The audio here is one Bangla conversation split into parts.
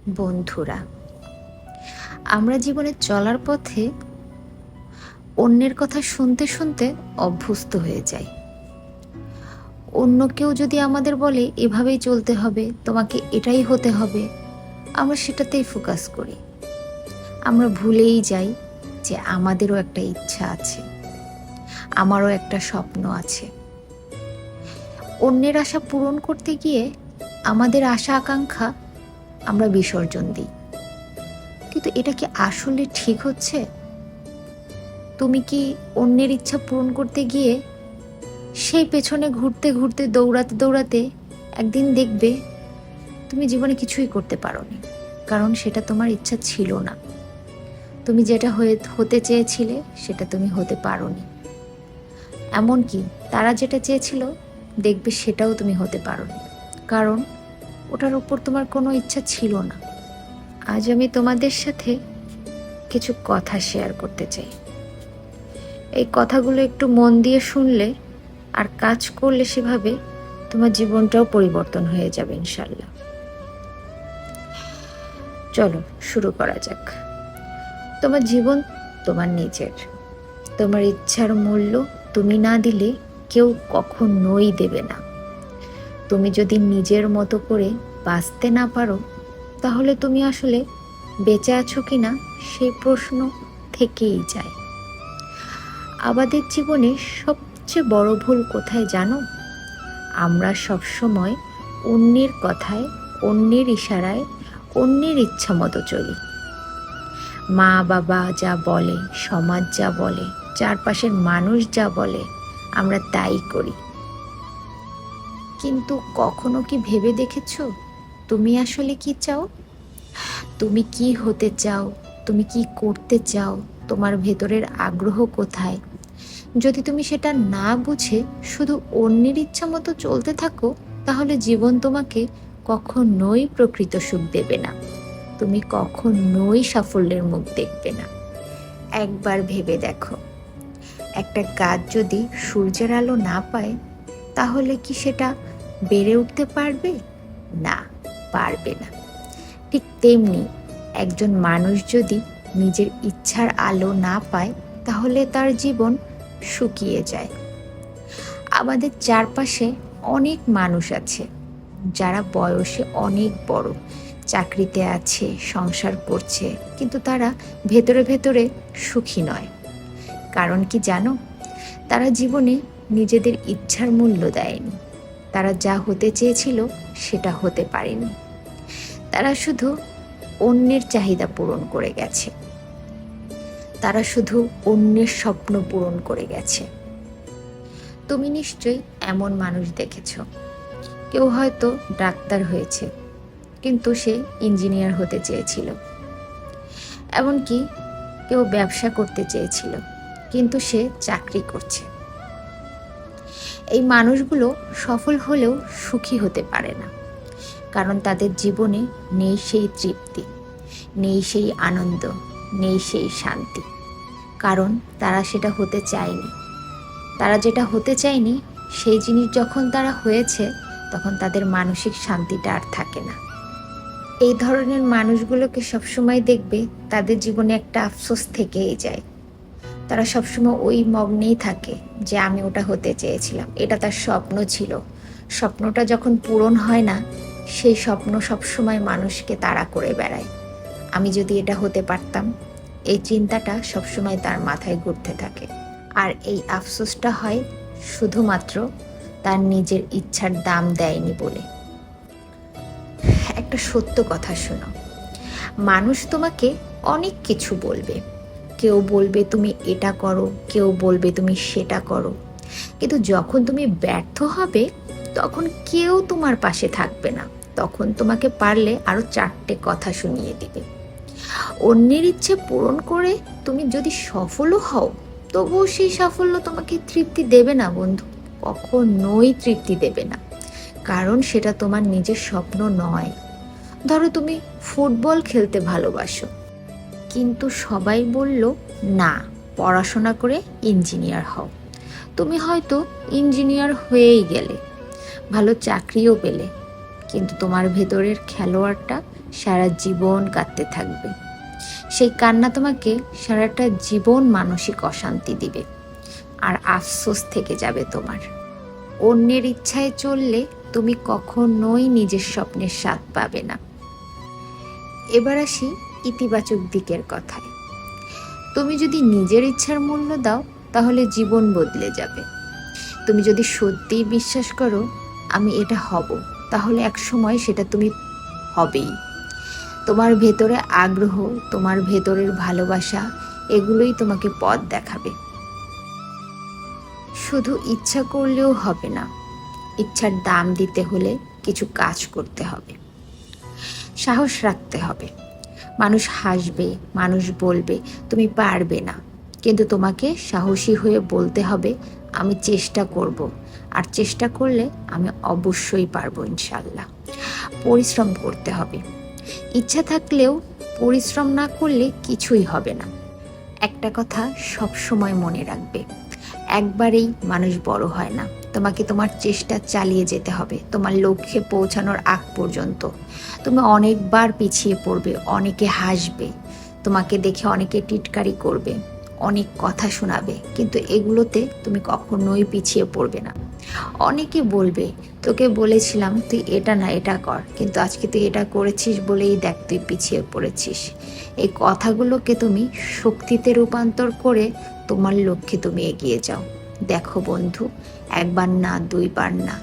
বন্ধুরা, আমরা জীবনে চলার পথে অন্যের কথা শুনতে শুনতে অভ্যস্ত হয়ে যাই। অন্য কেউ যদি আমাদের বলে এভাবেই চলতে হবে, তোমাকে এটাই হতে হবে, আমরা সেটাতেই ফোকাস করি। আমরা ভুলেই যাই যে আমাদেরও একটা ইচ্ছা আছে, আমারও একটা স্বপ্ন আছে। অন্যের আশা পূরণ করতে গিয়ে আমাদের আশা আকাঙ্ক্ষা আমরা বিসর্জন দিই। কিন্তু এটা কি আসলে ঠিক হচ্ছে? তুমি কি অন্যের ইচ্ছা পূরণ করতে গিয়ে সেই পেছনে ঘুরতে ঘুরতে দৌড়াতে দৌড়াতে একদিন দেখবে তুমি জীবনে কিছুই করতে পারোনি, কারণ সেটা তোমার ইচ্ছা ছিল না। তুমি যেটা হতে চেয়েছিলে সেটা তুমি হতে পারোনি। এমনকি তারা যেটা চেয়েছিল দেখবে সেটাও তুমি হতে পারোনি, কারণ ওটার উপর তোমার কোনো ইচ্ছা ছিল না। আজ আমি তোমাদের সাথে কিছু কথা শেয়ার করতে চাই। এই কথাগুলো একটু মন দিয়ে শুনলে আর কাজ করলে সেভাবে তোমার জীবনটাও পরিবর্তন হয়ে যাবে ইনশাল্লাহ। চলো শুরু করা যাক। তোমার জীবন তোমার নিজের। তোমার ইচ্ছার মূল্য তুমি না দিলে কেউ কখনোই দেবে না। তুমি যদি নিজের মতো করে বাঁচতে না পারো, তাহলে তুমি আসলে বেঁচে আছো কিনা সেই প্রশ্ন থেকেই যায়। আমাদের জীবনে সবচেয়ে বড় ভুল কোথায় জানো? আমরা সবসময় অন্যের কথায়, অন্যের ইশারায়, অন্যের ইচ্ছা মতো চলি। মা বাবা যা বলে, সমাজ যা বলে, চারপাশের মানুষ যা বলে, আমরা তাই করি। কিন্তু কখনো কি ভেবে দেখেছো তুমি আসলে কি চাও? তুমি কি হতে চাও? তুমি কি করতে চাও? তোমার ভেতরের আগ্রহ কোথায়? যদি তুমি সেটা না বুঝে শুধু অন্যের ইচ্ছা মতো চলতে থাকো, তাহলে জীবন তোমাকে কখনোই প্রকৃত সুখ দেবে না। তুমি কখনোই সাফল্যের মুখ দেখবে না। একবার ভেবে দেখো, একটা গাছ যদি সূর্যের আলো না পায়, তাহলে কি সেটা বেড়ে উঠতে পারবে? না, পারবে না। ঠিক তেমনি একজন মানুষ যদি নিজের ইচ্ছার আলো না পায়, তাহলে তার জীবন শুকিয়ে যায়। আমাদের চারপাশে অনেক মানুষ আছে যারা বয়সে অনেক বড়, চাকরিতে আছে, সংসার করছে, কিন্তু তারা ভেতরে ভেতরে সুখী নয়। কারণ কি জানো? তারা জীবনে নিজেদের ইচ্ছার মূল্য দেয়নি। তারা যা হতে চেয়েছিল সেটা হতে পারেনি। তারা শুধু অন্যের চাহিদা পূরণ করে গেছে। তারা শুধু অন্যের স্বপ্ন পূরণ করে গেছে। তুমি নিশ্চয়ই এমন মানুষ দেখেছ। কেউ হয়তো ডাক্তার হয়েছে, কিন্তু সে ইঞ্জিনিয়ার হতে চেয়েছিল। এমনকি কেউ ব্যবসা করতে চেয়েছিল, কিন্তু সে চাকরি করছে। এই মানুষগুলো সফল হলেও সুখী হতে পারে না, কারণ তাদের জীবনে নেই সেই তৃপ্তি, নেই সেই আনন্দ, নেই সেই শান্তি। কারণ তারা সেটা হতে চায়নি। তারা যেটা হতে চায়নি সেই জিনিস যখন তারা হয়েছে, তখন তাদের মানসিক শান্তিটা আর থাকে না। এই ধরনের মানুষগুলোকে সবসময় দেখবে তাদের জীবনে একটা আফসোস থেকেই যায়। তারা সবসময় ওই মগ্নেই থাকে যে আমি ওটা হতে চেয়েছিলাম, এটা তার স্বপ্ন ছিল। স্বপ্নটা যখন পূরণ হয় না, সেই স্বপ্ন সবসময় মানুষকে তাড়া করে বেড়ায়। আমি যদি এটা হতে পারতাম, এই চিন্তাটা সবসময় তার মাথায় ঘুরতে থাকে। আর এই আফসোসটা হয় শুধুমাত্র তার নিজের ইচ্ছার দাম দেয়নি বলে। একটা সত্য কথা শোনো, মানুষ তোমাকে অনেক কিছু বলবে। কেউ বলবে তুমি এটা করো, কেউ বলবে তুমি সেটা করো, কিন্তু যখন তুমি ব্যর্থ হবে, তখন কেউ তোমার পাশে থাকবে না। তখন তোমাকে পারলে আরো 4টে কথা শুনিয়ে দিবে। অন্যের ইচ্ছে পূরণ করে তুমি যদি সফলও হও, তবুও সেই সাফল্য তোমাকে তৃপ্তি দেবে না বন্ধু, কখনোই তৃপ্তি দেবে না। কারণ সেটা তোমার নিজের স্বপ্ন নয়। ধরো তুমি ফুটবল খেলতে ভালোবাসো, কিন্তু সবাই বলল না, পড়াশোনা করে ইঞ্জিনিয়ার হও। তুমি হয়তো ইঞ্জিনিয়ার হয়েই গেলে, ভালো চাকরিও পেলে, কিন্তু তোমার ভেতরের খেলোয়াড়টা সারা জীবন কাঁদতে থাকবে। সেই কান্না তোমাকে সারাটা জীবন মানসিক অশান্তি দিবে, আর আফসোস থেকে যাবে তোমার। অন্যের ইচ্ছায় চললে তুমি কখনোই নিজের স্বপ্নের স্বাদ পাবে না। এবার আসি ইতিবাচক দিকের কথায়। তুমি যদি নিজের ইচ্ছার মূল্য দাও তাহলে জীবন বদলে যাবে। তুমি যদি সত্যিই বিশ্বাস করো আমি এটা হব, তাহলে এক সময় সেটা তুমি হবেই। তোমার ভেতরে আগ্রহ, তোমার ভেতরের ভালোবাসা, এগুলোই তোমাকে পথ দেখাবে। শুধু ইচ্ছা করলেও হবে না, ইচ্ছার দাম দিতে হলে কিছু কাজ করতে হবে, সাহস রাখতে হবে। মানুষ হাসবে, মানুষ বলবে তুমি পারবে না, কিন্তু তোমাকে সাহসী হয়ে বলতে হবে আমি চেষ্টা করব, আর চেষ্টা করলে আমি অবশ্যই পারবো ইনশাল্লাহ। পরিশ্রম করতে হবে। ইচ্ছা থাকলেও পরিশ্রম না করলে কিছুই হবে না। একটা কথা সব সময় মনে রাখবে, একবারেই মানুষ বড় হয় না। তোমাকে তোমার চেষ্টা চালিয়ে যেতে হবে তোমার লক্ষ্যে পৌঁছানোর আগ পর্যন্ত। তুমি অনেকবার পিছিয়ে পড়বে, অনেকে হাসবে, তোমাকে দেখে অনেকে টিটকারি করবে, অনেক কথা শোনাবে, কিন্তু এগুলোতে তুমি কখনোই পিছিয়ে পড়বে না। অনেকে বলবে তোকে বলেছিলাম তুই এটা না এটা কর, কিন্তু আজকে তুই এটা করেছিস বলেই দেখ তুই পিছিয়ে পড়েছিস। এই কথাগুলোকে তুমি শক্তিতে রূপান্তর করে তোমার লক্ষ্যে তুমি এগিয়ে যাও। দেখো বন্ধু, একবার না দুইবার না,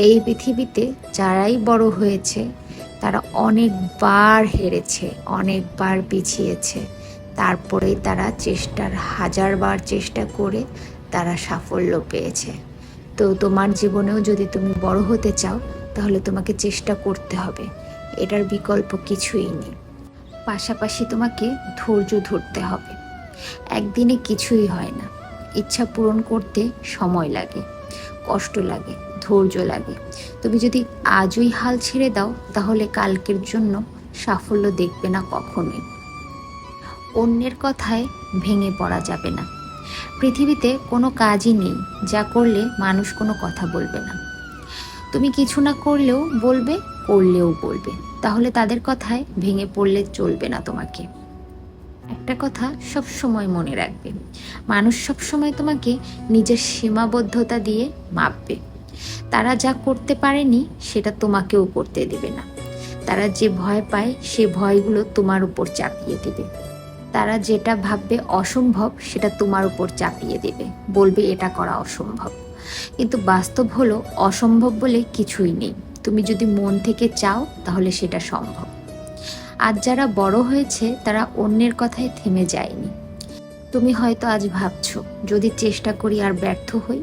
এই পৃথিবীতে যারাই বড় হয়েছে তারা অনেকবার হেরেছে, অনেকবার পিছিয়েছে, তারপরেই তারা হাজারবার চেষ্টা করে তারা সাফল্য পেয়েছে। তো তোমার জীবনেও যদি তুমি বড় হতে চাও তাহলে তোমাকে চেষ্টা করতে হবে, এটার বিকল্প কিছুই নেই। পাশাপাশি তোমাকে ধৈর্য ধরতে হবে। একদিনে কিছুই হয় না, ইচ্ছা পূরণ করতে সময় লাগে, কষ্ট লাগে, ধৈর্য লাগে। তুমি যদি আজই হাল ছেড়ে দাও তাহলে কালকের জন্য সাফল্য দেখবে না কখনোই। অন্যের কথায় ভেঙে পড়া যাবে না। পৃথিবীতে কোনো কাজই নেই যা করলে মানুষ কোনো কথা বলবে না। তুমি কিছু না করলেও বলবে, করলেও বলবে, তাহলে তাদের কথায় ভেঙে পড়লে চলবে না তোমাকে। একটা কথা সব সময় মনে রাখবে, মানুষ সব সময় তোমাকে নিজের সীমাবদ্ধতা দিয়ে মাপবে। তারা যা করতে পারেনি সেটা তোমাকেও করতে দেবে না। তারা যে ভয় পায় সে ভয়গুলো তোমার উপর চাপিয়ে দেবে। তারা যেটা ভাববে অসম্ভব সেটা তোমার উপর চাপিয়ে দেবে, বলবে এটা করা অসম্ভব। কিন্তু বাস্তব হলো অসম্ভব বলে কিছুই নেই। তুমি যদি মন থেকে চাও তাহলে সেটা সম্ভব। আজ যারা বড় হয়েছে তারা অন্যের কথায় থেমে যায়নি। তুমি হয়তো আজ ভাবছো যদি চেষ্টা করি আর ব্যর্থ হই।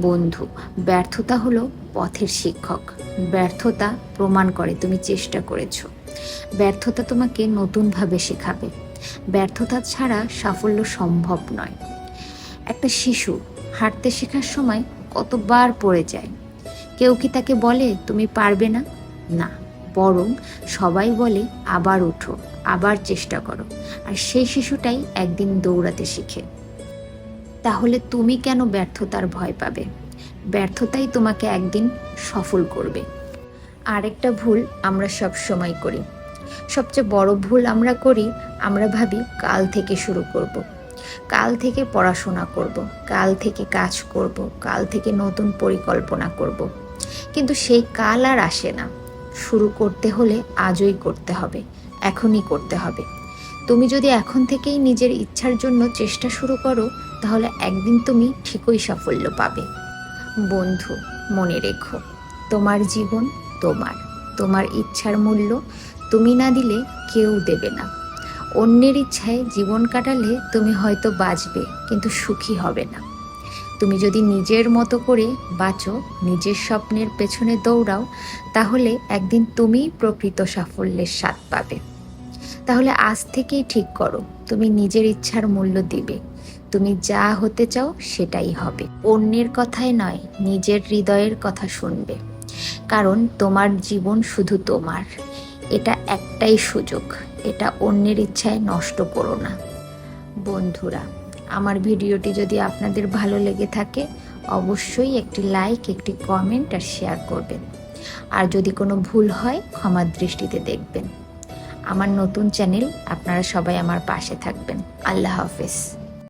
বন্ধু, ব্যর্থতা হলো পথের শিক্ষক। ব্যর্থতা প্রমাণ করে তুমি চেষ্টা করেছো। ব্যর্থতা তোমাকে নতুনভাবে শেখাবে। ব্যর্থতা ছাড়া সাফল্য সম্ভব নয়। একটা শিশু হাঁটতে শেখার সময় কতবার পড়ে যায়, কেউ কি তাকে বলে তুমি পারবে না? না, বরং সবাই বলে আবার ওঠো, আবার চেষ্টা করো, আর সেই শিশুটাই একদিন দৌড়াতে শিখে। তাহলে তুমি কেন ব্যর্থতার ভয় পাবে? ব্যর্থতাই তোমাকে একদিন সফল করবে। আরেকটা ভুল আমরা সব সময় করি, সবচেয়ে বড় ভুল আমরা করি, আমরা ভাবি কাল থেকে শুরু করব, কাল থেকে পড়াশোনা করব, কাল থেকে কাজ করব, কাল থেকে নতুন পরিকল্পনা করব। কিন্তু সেই কাল আর আসে না। শুরু করতে হলে আজই করতে হবে, এখনই করতে হবে। তুমি যদি এখন থেকেই নিজের ইচ্ছার জন্য চেষ্টা শুরু করো তাহলে একদিন তুমি ঠিকই সাফল্য পাবে। বন্ধু, মনে রেখো, তোমার জীবন তোমার, তোমার ইচ্ছার মূল্য তুমি না দিলে কেউ দেবে না। অন্যের ইচ্ছায় জীবন কাটালে তুমি হয়তো বাঁচবে কিন্তু সুখী হবে না। তুমি যদি নিজের মতো করে বাঁচো, নিজের স্বপ্নের পেছনে দৌড়াও, তাহলে একদিন তুমি প্রকৃত সাফল্যের স্বাদ পাবে। তাহলে আজ থেকেই ঠিক করো তুমি নিজের ইচ্ছার মূল্য দিবে। তুমি যা হতে চাও সেটাই হবে। অন্যের কথায় নয়, নিজের হৃদয়ের কথা শুনবে। কারণ তোমার জীবন শুধু তোমার। এটা একটাই সুযোগ, এটা অন্যের ইচ্ছায় নষ্ট করো না। বন্ধুরা, আমার ভিডিওটি যদি আপনাদের ভালো লেগে থাকে অবশ্যই একটি লাইক, একটি কমেন্ট আর শেয়ার করবেন। আর যদি কোনো ভুল হয় ক্ষমার দৃষ্টিতে দেখবেন। আমার নতুন চ্যানেল। আপনারা সবাই আমার পাশে থাকবেন। আল্লাহ হাফেজ।